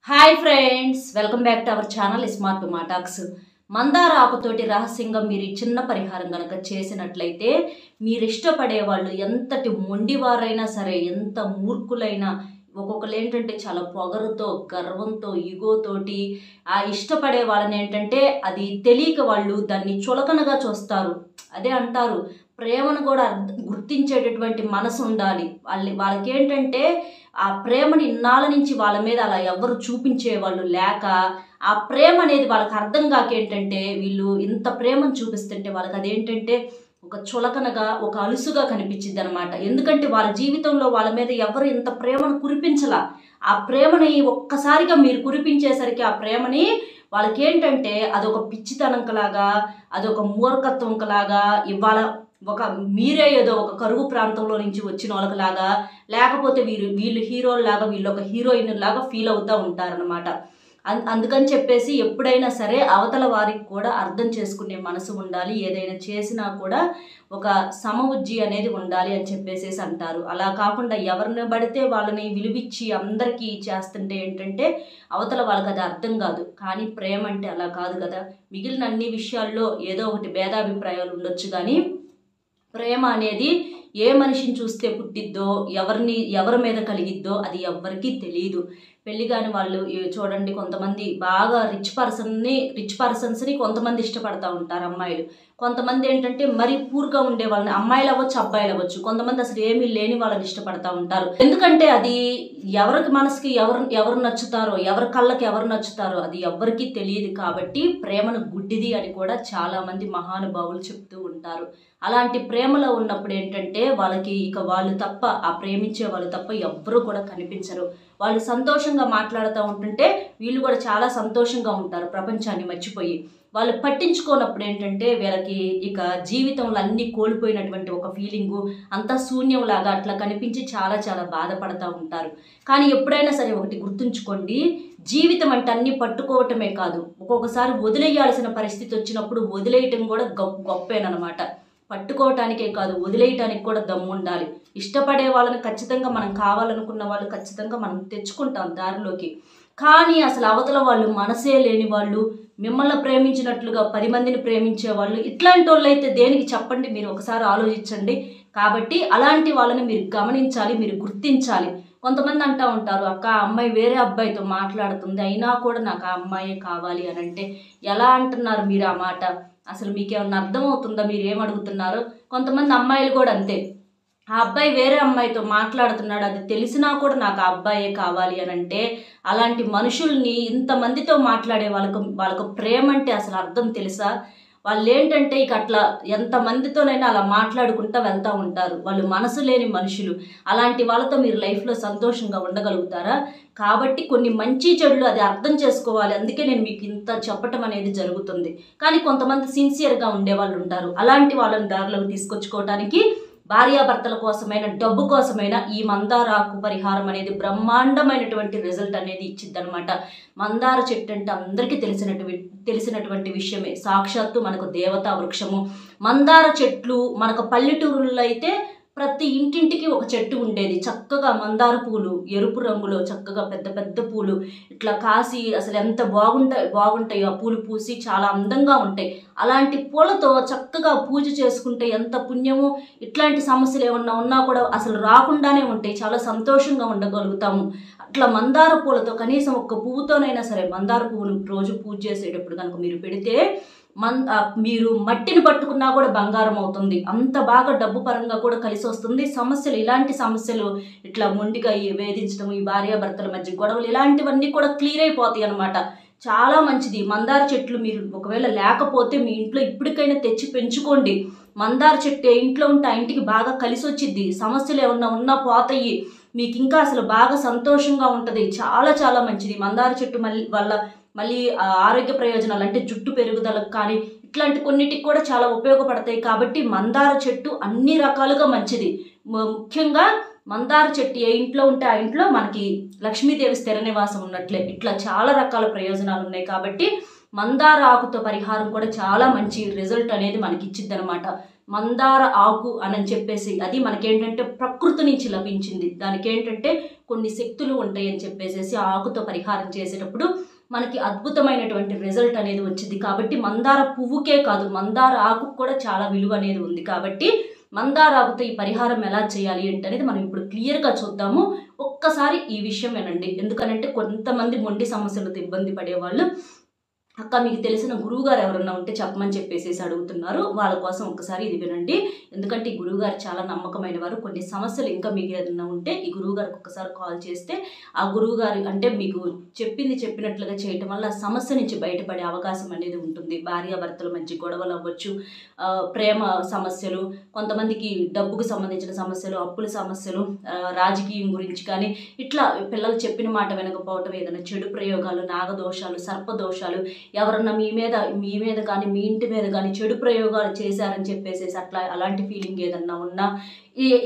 Hi friends, welcome back to our channel smart మాటాక్స్. మందార ఆకుతోటి రహస్యంగా మీరు చిన్న పరిహారం కనుక చేసినట్లయితే మీరు ఇష్టపడే వాళ్ళు ఎంతటి మొండివారైనా సరే, ఎంత మూర్ఖులైనా, ఒక్కొక్కరు ఏంటంటే చాలా పొగరుతో, గర్వంతో, ఈగోతోటి ఆ ఇష్టపడే వాళ్ళని ఏంటంటే అది తెలియక వాళ్ళు దాన్ని చులకనగా చూస్తారు. అదే అంటారు, ప్రేమను కూడా గుర్తించేటటువంటి మనసు ఉండాలి. వాళ్ళకి ఏంటంటే ఆ ప్రేమని ఇన్నాళ్ళ నుంచి వాళ్ళ మీద అలా ఎవరు చూపించేవాళ్ళు లేక, ఆ ప్రేమ అనేది వాళ్ళకి అర్థం కాక ఏంటంటే వీళ్ళు ఇంత ప్రేమను చూపిస్తుంటే వాళ్ళకి అదేంటంటే ఒక చులకనగా, ఒక అలుసుగా కనిపించింది అనమాట. ఎందుకంటే వాళ్ళ జీవితంలో వాళ్ళ మీద ఎవరు ఇంత ప్రేమను కురిపించలా. ఆ ప్రేమని ఒక్కసారిగా మీరు కురిపించేసరికి ఆ ప్రేమని వాళ్ళకి ఏంటంటే అదొక పిచ్చితనంకలాగా, అదొక మూర్ఖత్వంకలాగా, ఇవాళ మీరే ఏదో ఒక కరువు ప్రాంతంలో నుంచి వచ్చిన వాళ్ళలాగా, లేకపోతే వీళ్ళు హీరోల్లాగా, వీళ్ళు ఒక హీరోయిన్ లాగా ఫీల్ అవుతూ ఉంటారనమాట. అందుకని చెప్పేసి ఎప్పుడైనా సరే అవతల వారికి కూడా అర్థం చేసుకునే మనసు ఉండాలి. ఏదైనా చేసినా కూడా ఒక సమబుద్ధి అనేది ఉండాలి అని చెప్పేసి అంటారు. అలా కాకుండా ఎవరిని పడితే వాళ్ళని విలువిచ్చి అందరికీ చేస్తుంటే ఏంటంటే అవతల వాళ్ళకి అది అర్థం కాదు. కానీ ప్రేమ అంటే అలా కాదు కదా. మిగిలిన అన్ని విషయాల్లో ఏదో ఒకటి భేదాభిప్రాయాలు ఉండొచ్చు, కానీ ప్రేమ అనేది ఏ మనిషిని చూస్తే పుట్టిద్దో, ఎవరి మీద కలిగిద్దో అది ఎవ్వరికీ తెలియదు. పెళ్లి కాని వాళ్ళు చూడండి, కొంతమంది బాగా రిచ్ పర్సన్స్ని కొంతమంది ఇష్టపడతా ఉంటారు అమ్మాయిలు. కొంతమంది ఏంటంటే మరీ పూర్గా ఉండే వాళ్ళని, అమ్మాయిలు అవ్వచ్చు, అబ్బాయిలు అవ్వచ్చు, కొంతమంది అసలు ఏమీ లేని వాళ్ళని ఇష్టపడతా ఉంటారు. ఎందుకంటే అది ఎవరికి మనసుకి ఎవరు నచ్చుతారో, ఎవరి కళ్ళకి ఎవరు నచ్చుతారో అది ఎవ్వరికీ తెలియదు. కాబట్టి ప్రేమను గుడ్డిది అని కూడా చాలా మంది మహానుభావులు చెప్తూ ఉంటారు. అలాంటి ప్రేమలో ఉన్నప్పుడు ఏంటంటే వాళ్ళకి ఇక వాళ్ళు తప్ప, ఆ ప్రేమించే వాళ్ళు తప్ప ఎవ్వరూ కూడా కనిపించరు. వాళ్ళు సంతోషంగా మాట్లాడుతూ ఉంటుంటే వీళ్ళు కూడా చాలా సంతోషంగా ఉంటారు, ప్రపంచాన్ని మర్చిపోయి. వాళ్ళు పట్టించుకోనప్పుడు ఏంటంటే వీళ్ళకి ఇక జీవితంలో అన్నీ కోల్పోయినటువంటి ఒక ఫీలింగు, అంతా శూన్యంలాగా అట్లా కనిపించి చాలా చాలా బాధపడతా ఉంటారు. కానీ ఎప్పుడైనా సరే ఒకటి గుర్తుంచుకోండి, జీవితం అంటే అన్నీ పట్టుకోవటమే కాదు, ఒక్కొక్కసారి వదిలేయాల్సిన పరిస్థితి వచ్చినప్పుడు వదిలేయటం కూడా గొప్పేనమాట. పట్టుకోవటానికే కాదు, వదిలేయటానికి కూడా దమ్ము ఉండాలి. ఇష్టపడే వాళ్ళని ఖచ్చితంగా మనం, కావాలనుకున్న వాళ్ళు ఖచ్చితంగా మనం తెచ్చుకుంటాం దారిలోకి. కానీ అసలు అవతల వాళ్ళు మనసే లేని వాళ్ళు, మిమ్మల్ని ప్రేమించినట్లుగా 10 మందిని ప్రేమించే వాళ్ళు, ఇట్లాంటి వాళ్ళు అయితే దేనికి చెప్పండి, మీరు ఒకసారి ఆలోచించండి. కాబట్టి అలాంటి వాళ్ళని మీరు గమనించాలి, మీరు గుర్తించాలి. కొంతమంది అంటూ ఉంటారు, అక్క అమ్మాయి వేరే అబ్బాయితో మాట్లాడుతుంది అయినా కూడా నాకు ఆ అమ్మాయే కావాలి అని అంటే ఎలా అంటున్నారు మీరు ఆ మాట? అసలు మీకేమన్నా అర్థమవుతుందా మీరు ఏమడుగుతున్నారో? కొంతమంది అమ్మాయిలు కూడా అంతే, ఆ అబ్బాయి వేరే అమ్మాయితో మాట్లాడుతున్నాడు, అది తెలిసినా కూడా నాకు ఆ అబ్బాయే కావాలి అని అంటే, అలాంటి మనుషుల్ని ఇంతమందితో మాట్లాడే వాళ్ళకు ప్రేమ అంటే అసలు అర్థం తెలుసా? వాళ్ళు ఏంటంటే ఇక అట్లా ఎంతమందితోనైనా అలా మాట్లాడుకుంటూ వెళ్తూ ఉంటారు. వాళ్ళు మనసు లేని మనుషులు. అలాంటి వాళ్ళతో మీరు లైఫ్లో సంతోషంగా ఉండగలుగుతారా? కాబట్టి కొన్ని మంచి చెడులు అది అర్థం చేసుకోవాలి. అందుకే నేను మీకు ఇంత చెప్పటం అనేది జరుగుతుంది. కానీ కొంతమంది సిన్సియర్గా ఉండే వాళ్ళు ఉంటారు. అలాంటి వాళ్ళని దారిలోకి తీసుకొచ్చుకోవడానికి భార్యాభర్తల కోసమైనా, డబ్బు కోసమైనా ఈ మందార ఆకు పరిహారం అనేది బ్రహ్మాండమైనటువంటి రిజల్ట్ అనేది ఇచ్చిద్ది అనమాట. మందార చెట్టు అంటే అందరికీ తెలిసినటువంటి విషయమే. సాక్షాత్తు మనకు దేవతా వృక్షము. మందార చెట్లు మనకు పల్లెటూరుల్లో అయితే ప్రతి ఇంటింటికి ఒక చెట్టు ఉండేది. చక్కగా మందార పూలు ఎరుపు రంగులో చక్కగా పెద్ద పెద్ద పూలు ఇట్లా కాసి అసలు ఎంత బాగుంటాయో, ఆ పూలు పూసి చాలా అందంగా ఉంటాయి. అలాంటి పూలతో చక్కగా పూజ చేసుకుంటే ఎంత పుణ్యమో. ఇట్లాంటి సమస్యలు ఏమన్నా ఉన్నా కూడా అసలు రాకుండానే ఉంటాయి, చాలా సంతోషంగా ఉండగలుగుతాము. అట్లా మందార పూలతో కనీసం ఒక్క పువ్వుతోనైనా సరే, మందార పువ్వును రోజు పూజ చేసేటప్పుడు కనుక మీరు పెడితే మీరు మట్టిని పట్టుకున్నా కూడా బంగారం అవుతుంది. అంత బాగా డబ్బు పరంగా కూడా కలిసి వస్తుంది. ఇలాంటి సమస్యలు ఇట్లా మొండిగా వేధించడం, ఈ భార్యాభర్తల మధ్య గొడవలు, ఇలాంటివన్నీ కూడా క్లియర్ అయిపోతాయి అనమాట. చాలా మంచిది. మందార చెట్లు మీరు ఒకవేళ లేకపోతే మీ ఇంట్లో ఇప్పటికైనా తెచ్చి పెంచుకోండి. మందార చెట్టు ఇంట్లో ఉంటే ఆ ఇంటికి బాగా కలిసి వచ్చిద్ది. సమస్యలు ఏమన్నా ఉన్నా పోతాయి. మీకు ఇంకా అసలు బాగా సంతోషంగా ఉంటుంది. చాలా చాలా మంచిది. మందార చెట్టు మళ్ళీ ఆరోగ్య ప్రయోజనాలు అంటే జుట్టు పెరుగుదలకు కానీ ఇట్లాంటి కొన్నిటికి కూడా చాలా ఉపయోగపడతాయి. కాబట్టి మందార చెట్టు అన్ని రకాలుగా మంచిది. ముఖ్యంగా మందార చెట్టు ఏ ఇంట్లో ఉంటే ఆ ఇంట్లో మనకి లక్ష్మీదేవి స్థిర నివాసం ఉన్నట్లే. ఇట్లా చాలా రకాల ప్రయోజనాలు ఉన్నాయి. కాబట్టి మందార ఆకుతో పరిహారం కూడా చాలా మంచి రిజల్ట్ అనేది మనకి ఇచ్చిద్ది అనమాట. మందార ఆకు అని చెప్పేసి, అది మనకేంటంటే ప్రకృతి నుంచి లభించింది, దానికి ఏంటంటే కొన్ని శక్తులు ఉంటాయి అని చెప్పేసి ఆ ఆకుతో పరిహారం చేసేటప్పుడు మనకి అద్భుతమైనటువంటి రిజల్ట్ అనేది వచ్చింది. కాబట్టి మందార పువ్వుకే కాదు, మందార ఆకు కూడా చాలా విలువ అనేది ఉంది. కాబట్టి మందార ఆకుతో ఈ పరిహారం ఎలా చేయాలి అనేది మనం ఇప్పుడు క్లియర్గా చూద్దాము. ఒక్కసారి ఈ విషయం వినండి. ఎందుకనంటే కొంతమంది మొండి సమస్యలతో ఇబ్బంది పడేవాళ్ళు, అక్క మీకు తెలిసిన గురువుగారు ఎవరన్నా ఉంటే చెప్పమని చెప్పేసి అడుగుతున్నారు. వాళ్ళ కోసం ఒక్కసారి ఇది వినండి. ఎందుకంటే ఈ గురువుగారు చాలా నమ్మకమైన వారు. కొన్ని సమస్యలు ఇంకా మీకు ఏదైనా ఉంటే ఈ గురువుగారికి ఒక్కసారి కాల్ చేస్తే ఆ గురువుగారు అంటే మీకు చెప్పినట్లుగా చేయటం వల్ల ఆ సమస్య నుంచి బయటపడే అవకాశం అనేది ఉంటుంది. భార్యాభర్తల మధ్య గొడవలు అవ్వచ్చు, ప్రేమ సమస్యలు, కొంతమందికి డబ్బుకు సంబంధించిన సమస్యలు, అప్పుల సమస్యలు, రాజకీయం గురించి కానీ ఇట్లా పిల్లలు చెప్పిన మాట వినకపోవటం, ఏదైనా చెడు ప్రయోగాలు, నాగదోషాలు, సర్పదోషాలు, ఎవరన్నా మీ మీద కానీ మీ ఇంటి మీద కానీ చెడు ప్రయోగాలు చేశారని చెప్పేసి అట్లా అలాంటి ఫీలింగ్ ఏదన్నా ఉన్నా,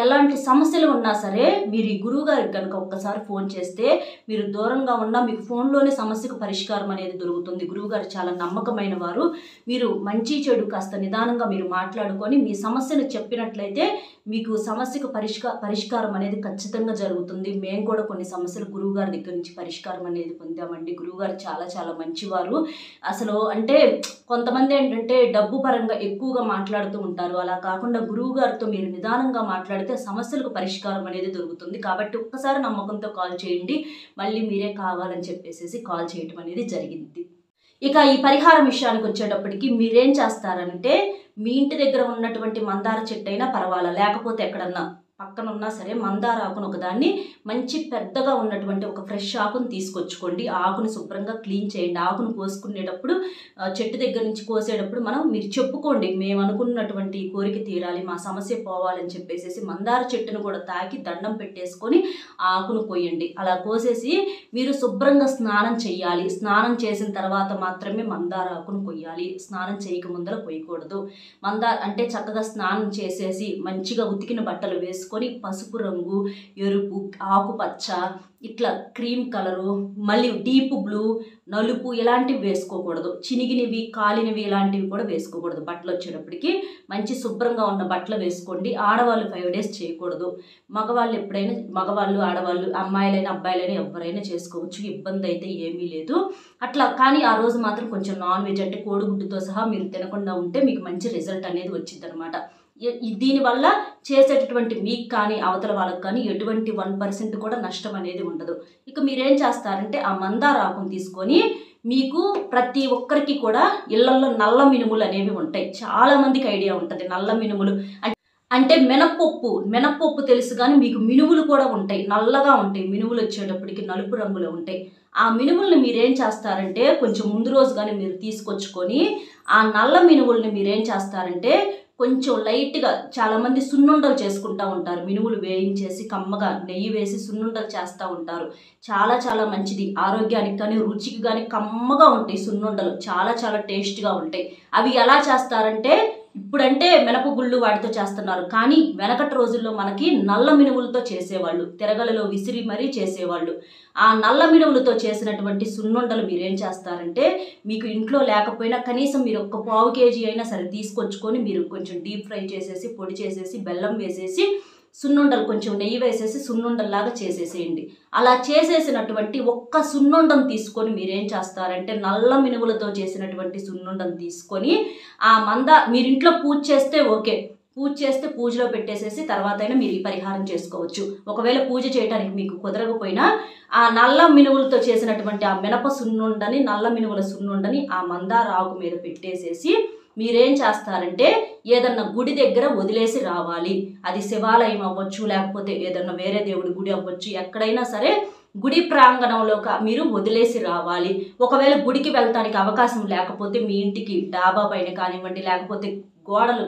ఎలాంటి సమస్యలు ఉన్నా సరే మీరు ఈ గురువు గారికి కనుక ఒక్కసారి ఫోన్ చేస్తే మీరు దూరంగా ఉన్నా మీకు ఫోన్లోనే సమస్యకు పరిష్కారం అనేది దొరుకుతుంది. గురువుగారు చాలా నమ్మకమైన వారు. మీరు మంచి చెడు కాస్త నిదానంగా మీరు మాట్లాడుకొని మీ సమస్యను చెప్పినట్లయితే మీకు సమస్యకు పరిష్కారం అనేది ఖచ్చితంగా జరుగుతుంది. మేము కూడా కొన్ని సమస్యలు గురువుగారి దగ్గర నుంచి పరిష్కారం అనేది పొందామండి. గురువుగారు చాలా చాలా మంచివారు. అసలు అంటే కొంతమంది ఏంటంటే డబ్బు పరంగా ఎక్కువగా మాట్లాడుతూ ఉంటారు. అలా కాకుండా గురువుగారితో మీరు నిదానంగా మాట్లాడితే సమస్యలకు పరిష్కారం అనేది దొరుకుతుంది. కాబట్టి ఒక్కసారి నమ్మకంతో కాల్ చేయండి. మళ్ళీ మీరే కావాలని చెప్పేసి కాల్ చేయటం అనేది జరిగింది. ఇక ఈ పరిహారం విషయానికి వచ్చేటప్పటికి మీరేం చేస్తారంటే మీ ఇంటి దగ్గర ఉన్నటువంటి మందార చెట్టు అయినా పర్వాలా, లేకపోతే ఎక్కడన్నా పక్కన ఉన్నా సరే మందార ఆకును ఒకదాన్ని మంచి పెద్దగా ఉన్నటువంటి ఒక ఫ్రెష్ ఆకును తీసుకొచ్చుకోండి. ఆ ఆకును శుభ్రంగా క్లీన్ చేయండి. ఆకును కోసుకునేటప్పుడు చెట్టు దగ్గర నుంచి కోసేటప్పుడు మీరు చెప్పుకోండి, మేము అనుకున్నటువంటి కోరిక తీరాలి, మా సమస్య పోవాలని చెప్పేసి మందార చెట్టును కూడా తాకి దండం పెట్టేసుకొని ఆ ఆకును కోయండి. అలా కోసేసి మీరు శుభ్రంగా స్నానం చేయాలి. స్నానం చేసిన తర్వాత మాత్రమే మందార ఆకును కొయ్యాలి. స్నానం చేయక ముందర కొయ్యకూడదు. అంటే చక్కగా స్నానం చేసేసి మంచిగా ఉతికిన బట్టలు వేసుకొని పసుపు రంగు, ఎరుపు, ఆకుపచ్చ, ఇట్లా క్రీమ్ కలరు, మళ్ళీ డీప్ బ్లూ, నలుపు ఇలాంటివి వేసుకోకూడదు. చినిగినవి, కాలినవి ఇలాంటివి కూడా వేసుకోకూడదు. బట్టలు వచ్చేటప్పటికి మంచి శుభ్రంగా ఉన్న బట్టలు వేసుకోండి. ఆడవాళ్ళు 5 days చేయకూడదు. మగవాళ్ళు ఎప్పుడైనా, మగవాళ్ళు ఆడవాళ్ళు, అమ్మాయిలైనా అబ్బాయిలైనా ఎవరైనా చేసుకోవచ్చు, ఇబ్బంది అయితే ఏమీ లేదు. అట్లా కానీ ఆ రోజు మాత్రం కొంచెం నాన్ వెజ్ అంటే కోడిగుడ్డుతో సహా మీరు తినకుండా ఉంటే మీకు మంచి రిజల్ట్ అనేది వచ్చింది అనమాట. దీనివల్ల చేసేటటువంటి మీకు కానీ అవతల వాళ్ళకి కానీ ఎటువంటి 1% కూడా నష్టం అనేది ఉండదు. ఇక మీరేం చేస్తారంటే ఆ మందార ఆకును తీసుకొని మీకు ప్రతి ఒక్కరికి కూడా ఇళ్లలో నల్ల మినుములు అనేవి ఉంటాయి. చాలా మందికి ఐడియా ఉంటుంది నల్ల మినుములు అంటే మినప్పప్పు తెలుసు, కానీ మీకు మినుములు కూడా ఉంటాయి, నల్లగా ఉంటాయి. మినుములు వచ్చేటప్పటికి నలుపు రంగులో ఉంటాయి. ఆ మినుముల్ని మీరేం చేస్తారంటే కొంచెం ముందు రోజు కానీ మీరు తీసుకొచ్చుకొని ఆ నల్ల మినుముల్ని మీరేం చేస్తారంటే కొంచెం లైట్గా, చాలామంది సున్నుండలు చేసుకుంటూ ఉంటారు. మినుములు వేయించేసి కమ్మగా నెయ్యి వేసి సున్నుండలు చేస్తూ ఉంటారు. చాలా చాలా మంచిది ఆరోగ్యానికి కానీ రుచికి కానీ కమ్మగా ఉంటాయి సున్నుండలు, చాలా చాలా టేస్ట్గా ఉంటాయి. అవి ఎలా చేస్తారంటే ఇప్పుడంటే మినపగుళ్ళు వాటితో చేస్తున్నారు, కానీ వెనకటి రోజుల్లో మనకి నల్ల మినుములతో చేసేవాళ్ళు, తిరగలలో విసిరి మరీ చేసేవాళ్ళు. ఆ నల్ల మినుములతో చేసినటువంటి సున్నుండలు మీరేం చేస్తారంటే మీకు ఇంట్లో లేకపోయినా కనీసం మీరు ఒక 1/4 kg అయినా సరే తీసుకొచ్చుకొని మీరు కొంచెం డీప్ ఫ్రై చేసేసి పొడి చేసేసి బెల్లం వేసేసి సున్నుండలు కొంచెం నెయ్యి వేసేసి సున్నుండల్లాగా చేసేసేయండి. అలా చేసేసినటువంటి ఒక్క సున్నుండను తీసుకొని మీరేం చేస్తారంటే నల్ల మినుములతో చేసినటువంటి సున్నుండను తీసుకొని మీరు ఇంట్లో పూజ చేస్తే ఓకే, పూజ చేస్తే పూజలో పెట్టేసేసి తర్వాత అయినా మీరు ఈ పరిహారం చేసుకోవచ్చు. ఒకవేళ పూజ చేయడానికి మీకు కుదరకపోయినా ఆ నల్ల మినుములతో చేసినటువంటి ఆ మినప సున్నుండని, నల్ల మినుముల సున్నుండని ఆ మందార ఆకు మీద పెట్టేసేసి మీరేం చేస్తారంటే ఏదన్నా గుడి దగ్గర వదిలేసి రావాలి. అది శివాలయం అవ్వచ్చు, లేకపోతే ఏదన్నా వేరే దేవుడి గుడి అవ్వచ్చు, ఎక్కడైనా సరే గుడి ప్రాంగణంలో మీరు వదిలేసి రావాలి. ఒకవేళ గుడికి వెళ్ళటానికి అవకాశం లేకపోతే మీ ఇంటికి డాబా పైన కానివ్వండి, లేకపోతే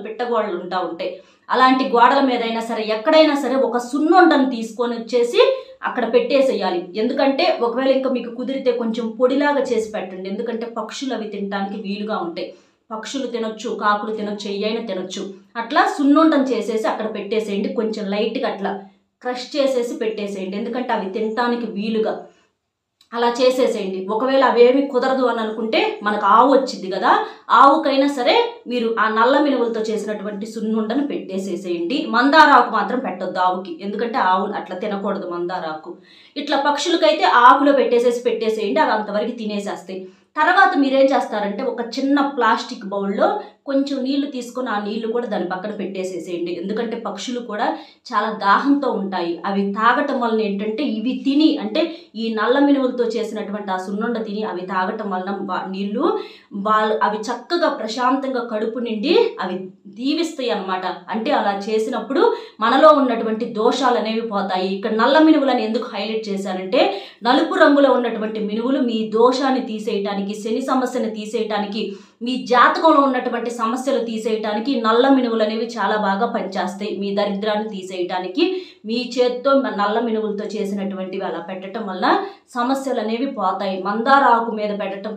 పిట్టగోడలు ఉంటాయి, అలాంటి గోడల మీద అయినా సరే ఎక్కడైనా సరే ఒక సున్నుండను తీసుకొని వచ్చేసి అక్కడ పెట్టేసేయాలి. ఎందుకంటే ఒకవేళ ఇంకా మీకు కుదిరితే కొంచెం పొడిలాగా చేసి పెట్టండి. ఎందుకంటే పక్షులు అవి తినడానికి వీలుగా ఉంటాయి. పక్షులు తినొచ్చు, కాకులు తినొచ్చు, ఎయ్యైనా తినొచ్చు. అట్లా సున్నుండను చేసేసి అక్కడ పెట్టేసేయండి. కొంచెం లైట్గా అట్లా క్రష్ చేసేసి పెట్టేసేయండి, ఎందుకంటే అవి తినటానికి వీలుగా. అలా చేసేసేయండి. ఒకవేళ అవేమి కుదరదు అని అనుకుంటే మనకు ఆవు వచ్చింది కదా, ఆవుకైనా సరే మీరు ఆ నల్ల మినువులతో చేసినటువంటి సున్నుండను పెట్టేసేసేయండి. మందారాకు మాత్రం పెట్టొద్దు ఆవుకి, ఎందుకంటే ఆవులు అట్లా తినకూడదు మందారాకు. ఇట్లా పక్షులకైతే ఆకులో పెట్టేసేయండి, అవి అంతవరకు తినేసేస్తాయి. తర్వాత మీరేం చేస్తారంటే ఒక చిన్న ప్లాస్టిక్ బౌల్లో కొంచెం నీళ్లు తీసుకొని ఆ నీళ్లు కూడా దాని పక్కన పెట్టేసేసేయండి. ఎందుకంటే పక్షులు కూడా చాలా దాహంతో ఉంటాయి. అవి తాగటం వలన ఏంటంటే ఇవి తిని, అంటే ఈ నల్ల మినువులతో చేసినటువంటి ఆ సున్నుండ తిని అవి తాగటం వలన నీళ్లు అవి చక్కగా ప్రశాంతంగా కడుపు నిండి అవి దీవిస్తాయి అన్నమాట. అంటే అలా చేసినప్పుడు మనలో ఉన్నటువంటి దోషాలు అనేవి పోతాయి. ఇక్కడ నల్ల మినువులని ఎందుకు హైలైట్ చేశానంటే నలుపు రంగులో ఉన్నటువంటి మినువులు మీ దోషాన్ని తీసేయటానికి, శని సమస్యను తీసేయటానికి, మీ జాతకంలో ఉన్నటువంటి సమస్యలు తీసేయటానికి నల్ల మినువులు అనేవి చాలా బాగా పనిచేస్తాయి. మీ దరిద్రాన్ని తీసేయటానికి మీ చేత్తో నల్ల మినువులతో చేసినటువంటివి అలా పెట్టడం వల్ల సమస్యలు అనేవి పోతాయి. మందార ఆకు మీద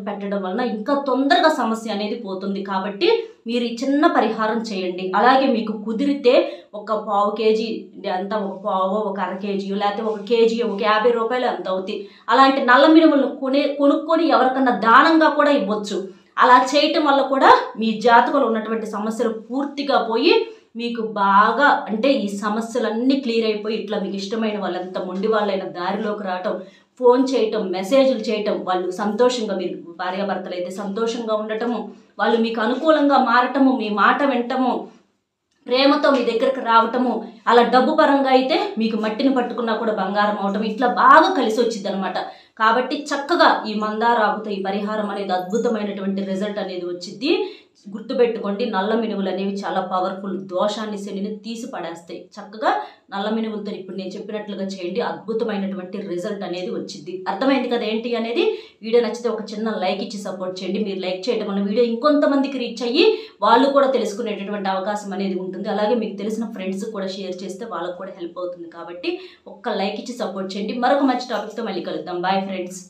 పెట్టడం వలన ఇంకా తొందరగా సమస్య అనేది పోతుంది. కాబట్టి మీరు ఈ చిన్న పరిహారం చేయండి. అలాగే మీకు కుదిరితే ఒక పావు కేజీ అంత, ఒక పావు, ఒక అర కేజీ, లేకపోతే ఒక కేజీ, ఒక 50 రూపాయలు అంత అవుతాయి. అలాంటి నల్ల మినుములను కొనుక్కొని ఎవరికన్నా దానంగా కూడా ఇవ్వచ్చు. అలా చేయటం వల్ల కూడా మీ జాతకంలో ఉన్నటువంటి సమస్యలు పూర్తిగా పోయి మీకు బాగా, అంటే ఈ సమస్యలన్నీ క్లియర్ అయిపోయి ఇట్లా మీకు ఇష్టమైన వాళ్ళంతా మొండి వాళ్ళైన దారిలోకి రావటం, ఫోన్ చేయటం, మెసేజ్లు చేయటం, వాళ్ళు సంతోషంగా, మీరు భార్యాభర్తలు అయితే సంతోషంగా ఉండటము, వాళ్ళు మీకు అనుకూలంగా మారటము, మీ మాట వినటము, ప్రేమతో మీ దగ్గరకు రావటము, అలా డబ్బు పరంగా అయితే మీకు మట్టిని పట్టుకున్నా కూడా బంగారం అవటం, ఇట్లా బాగా కలిసి వచ్చింది అనమాట. కాబట్టి చక్కగా ఈ మందార ఆకుతో ఈ పరిహారం అనేది అద్భుతమైనటువంటి రిజల్ట్ అనేది వచ్చింది. గుర్తుపెట్టుకోండి, నల్ల మినువులు అనేవి చాలా పవర్ఫుల్, దోషాన్ని, శనిని తీసి పడేస్తాయి. చక్కగా నల్ల మినువులతో ఇప్పుడు నేను చెప్పినట్లుగా చేయండి, అద్భుతమైనటువంటి రిజల్ట్ అనేది వచ్చింది. అర్థమైంది కదా ఏంటి అనేది? వీడియో నచ్చితే ఒక చిన్న లైక్ ఇచ్చి సపోర్ట్ చేయండి. మీరు లైక్ చేయడం వల్ల వీడియో ఇంకొంతమందికి రీచ్ అయ్యి వాళ్ళు కూడా తెలుసుకునేటటువంటి అవకాశం అనేది ఉంటుంది. అలాగే మీకు తెలిసిన ఫ్రెండ్స్ కూడా షేర్ చేస్తే వాళ్ళకు కూడా హెల్ప్ అవుతుంది. కాబట్టి ఒక్క లైక్ ఇచ్చి సపోర్ట్ చేయండి. మరొక మంచి టాపిక్తో మళ్ళీ కలుద్దాం. Bye friends.